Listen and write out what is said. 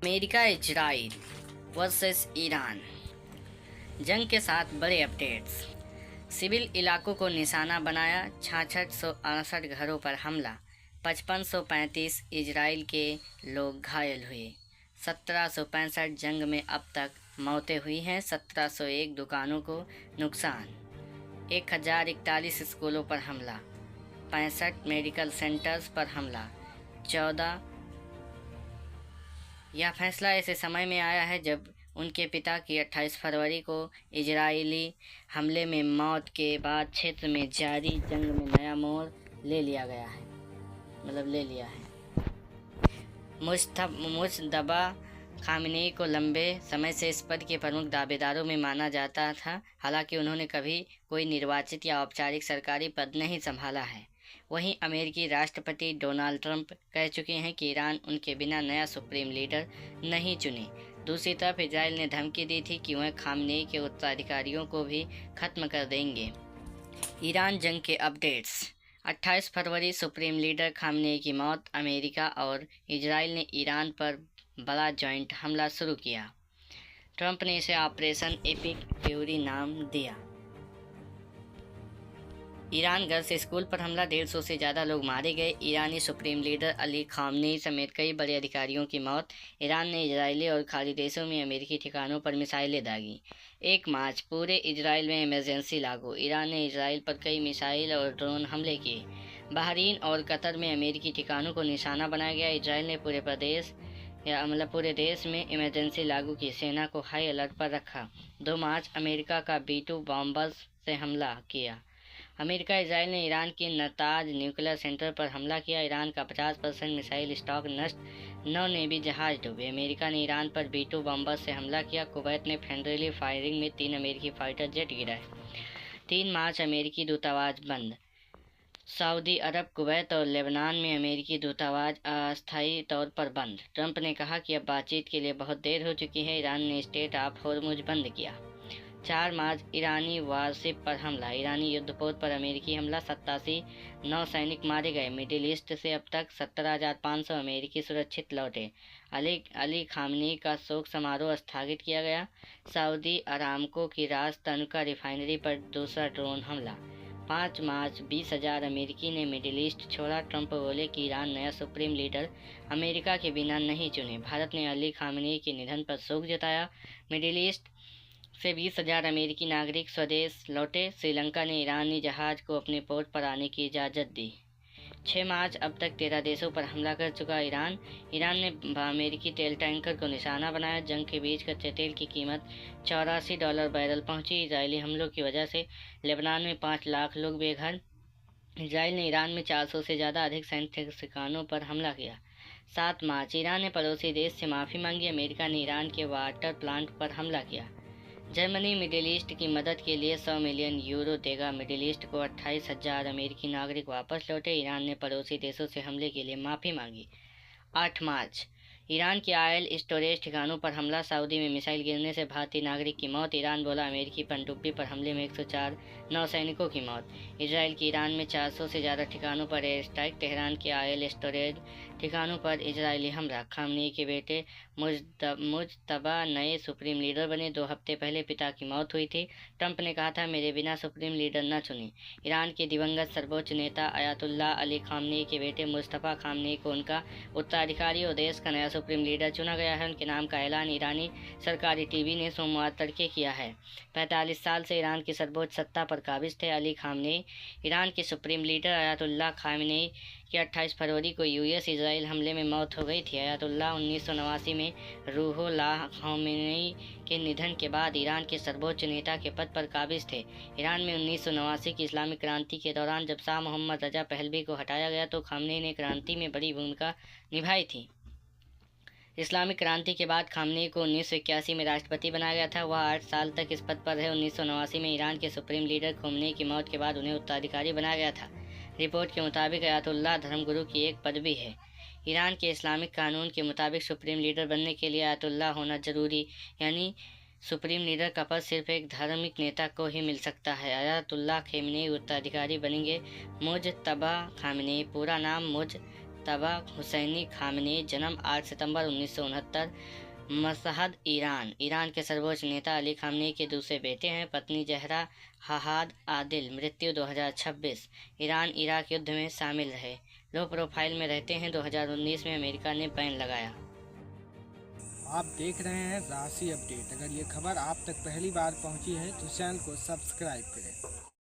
America Israel versus Iran, जंग के साथ बड़े अपडेट्स। सिविल इलाकों को निशाना बनाया, 6668 घरों पर हमला, 5535 इजराइल के लोग घायल हुए। 1765 जंग में अब तक मौतें हुई हैं, 1701 दुकानों को नुकसान। 1041 स्कूलों पर हमला, 65 मेडिकल सेंटर्स पर हमला, 14। यह फैसला ऐसे समय में आया है जब उनके पिता की 28 फरवरी को इजरायली हमले में मौत के बाद क्षेत्र में जारी जंग में नया मोड़ ले लिया है। मुज्तबा खामेनेई को लंबे समय से इस पद के प्रमुख दावेदारों में माना जाता था, हालांकि उन्होंने कभी कोई निर्वाचित या औपचारिक सरकारी पद नहीं संभाला है। वहीं अमेरिकी राष्ट्रपति डोनाल्ड ट्रंप कह चुके हैं कि ईरान उनके बिना नया सुप्रीम लीडर नहीं चुने। दूसरी तरफ इजराइल ने धमकी दी थी कि वह खामेनेई के उत्तराधिकारियों को भी खत्म कर देंगे। ईरान जंग के अपडेट्स। 28 फरवरी सुप्रीम लीडर खामेनेई की मौत। अमेरिका और इजराइल ने ईरान पर बड़ा जॉइंट हमला शुरू किया। ट्रंप ने इसे ऑपरेशन एपिक फ्यूरी नाम दिया। ईरान घर से स्कूल पर हमला, 150 से ज़्यादा लोग मारे गए। ईरानी सुप्रीम लीडर अली खामेनेई समेत कई बड़े अधिकारियों की मौत। ईरान ने इजरायली और खाड़ी देशों में अमेरिकी ठिकानों पर मिसाइलें दागी। 1 मार्च पूरे इजराइल में इमरजेंसी लागू। ईरान ने इजराइल पर कई मिसाइल और ड्रोन हमले किए। बहरीन और कतर में अमेरिकी ठिकानों को निशाना बनाया गया। इजराइल ने पूरे देश में इमरजेंसी लागू की, सेना को हाई अलर्ट पर रखा। 2 मार्च अमेरिका का B-2 बॉम्बर्स से हमला किया। अमेरिका इजराइल ने ईरान के नताज न्यूक्लियर सेंटर पर हमला किया। ईरान का 50% मिसाइल स्टॉक नष्ट, 9 नेवी जहाज डूबे। अमेरिका ने ईरान पर B-2 बॉम्बर से हमला किया। कुवैत में फ्रेंडली फायरिंग में 3 अमेरिकी फाइटर जेट गिराए। 3 मार्च अमेरिकी दूतावास बंद। सऊदी अरब, कुवैत और लेबनान में अमेरिकी दूतावास अस्थायी तौर पर बंद। ट्रंप ने कहा कि अब बातचीत के लिए बहुत देर हो चुकी है। ईरान ने स्ट्रेट ऑफ हॉर्मुज बंद किया। 4 मार्च ईरानी वारशिप पर हमला, ईरानी युद्धपोत पर अमेरिकी हमला, 87 नौसैनिक मारे गए। मिडिल ईस्ट से अब तक 17,500 अमेरिकी सुरक्षित लौटे। अली खामेनेई का शोक समारोह स्थगित किया गया। सऊदी अरामको की रास तनुका रिफाइनरी पर दूसरा ड्रोन हमला। 5 मार्च 20,000 अमेरिकी ने मिडिल ईस्ट छोड़ा। ट्रंप बोले कि ईरान नया सुप्रीम लीडर अमेरिका के बिना नहीं चुने। भारत ने अली खामेनेई के निधन पर शोक जताया। मिडिल ईस्ट से 20,000 अमेरिकी नागरिक स्वदेश लौटे। श्रीलंका ने ईरानी जहाज को अपने पोर्ट पर आने की इजाज़त दी। 6 मार्च अब तक 13 देशों पर हमला कर चुका ईरान ने अमेरिकी तेल टैंकर को निशाना बनाया। जंग के बीच कच्चे तेल की कीमत $84 बैरल पहुंची। इजरायली हमलों की वजह से लेबनान में 5 लाख लोग बेघर। इजराइल ने ईरान में 400 से ज़्यादा अधिक सैन्य ठिकानों पर हमला किया। 7 मार्च ईरान ने पड़ोसी देश से माफ़ी मांगी। अमेरिका ने ईरान के वाटर प्लांट पर हमला किया। जर्मनी मिडिल ईस्ट की मदद के लिए 100 मिलियन यूरो देगा। मिडिल ईस्ट को 28,000 अमेरिकी नागरिक वापस लौटे। ईरान ने पड़ोसी देशों से हमले के लिए माफ़ी मांगी। 8 मार्च ईरान के ऑयल स्टोरेज ठिकानों पर हमला, सऊदी में मिसाइल गिरने से भारतीय नागरिक की मौत। ईरान बोला अमेरिकी पनडुब्बी पर हमले में 104 नौसैनिकों की मौत। इजराइल की ईरान में 400 से ज़्यादा ठिकानों पर एयर स्ट्राइक। तेहरान के ऑयल स्टोरेज ठिकानों पर इजरायली हमला। खामेनेई के बेटे मुज्तबा नए सुप्रीम लीडर बने। 2 हफ्ते पहले पिता की मौत हुई थी। ट्रंप ने कहा था, मेरे बिना सुप्रीम लीडर न चुने। ईरान के दिवंगत सर्वोच्च नेता अयातुल्लाह अली खामेनेई के बेटे मुस्तफा खामेनेई को उनका उत्तराधिकारी और देश का नया सुप्रीम लीडर चुना गया है। उनके नाम का ऐलान ईरानी सरकारी टीवी ने सोमवार तड़के किया है। 45 साल से ईरान की सर्वोच्च सत्ता पर काबिज थे अली खामेनेई। ईरान के सुप्रीम लीडर अयातुल्लाह खामेनेई की 28 फरवरी को यूएस इजराइल हमले में मौत हो गई थी। अयातुल्लाह 1989 में रूहुल्लाह खामेनेई के निधन के बाद ईरान के सर्वोच्च नेता के पद पर काबिज थे। ईरान में 1989 की इस्लामिक क्रांति के दौरान जब शाह मोहम्मद रजा पहलवी को हटाया गया तो खामेनेई ने क्रांति में बड़ी भूमिका निभाई थी। इस्लामिक क्रांति के बाद खामेनेई को 1981 में राष्ट्रपति बनाया गया था। वह 8 साल तक इस पद पर रहे। 1989 में ईरान के सुप्रीम लीडर खामेनेई की मौत के बाद उन्हें उत्तराधिकारी बनाया गया था। रिपोर्ट के मुताबिक अयातुल्लाह धर्मगुरु की एक पदवी है। ईरान के इस्लामिक कानून के मुताबिक सुप्रीम लीडर बनने के लिए अयातुल्लाह होना जरूरी, यानी सुप्रीम लीडर का पद सिर्फ एक धार्मिक नेता को ही मिल सकता है। अयातुल्लाह खामेनेई उत्तराधिकारी बनेंगे। मुज्तबा खामेनेई, पूरा नाम मुज्तबा हुसैनी खामनेई, जन्म 8 सितंबर 1969, मशहद, ईरान। ईरान के सर्वोच्च नेता अली खामनेई के दूसरे बेटे हैं। पत्नी जहरा हाहाद आदिल, मृत्यु 2026। ईरान इराक युद्ध में शामिल रहे। लो प्रोफाइल में रहते हैं। 2019 में अमेरिका ने बैन लगाया। आप देख रहे हैं राशि अपडेट। अगर ये खबर आप तक पहली बार पहुंची है तो चैनल को सब्सक्राइब करें।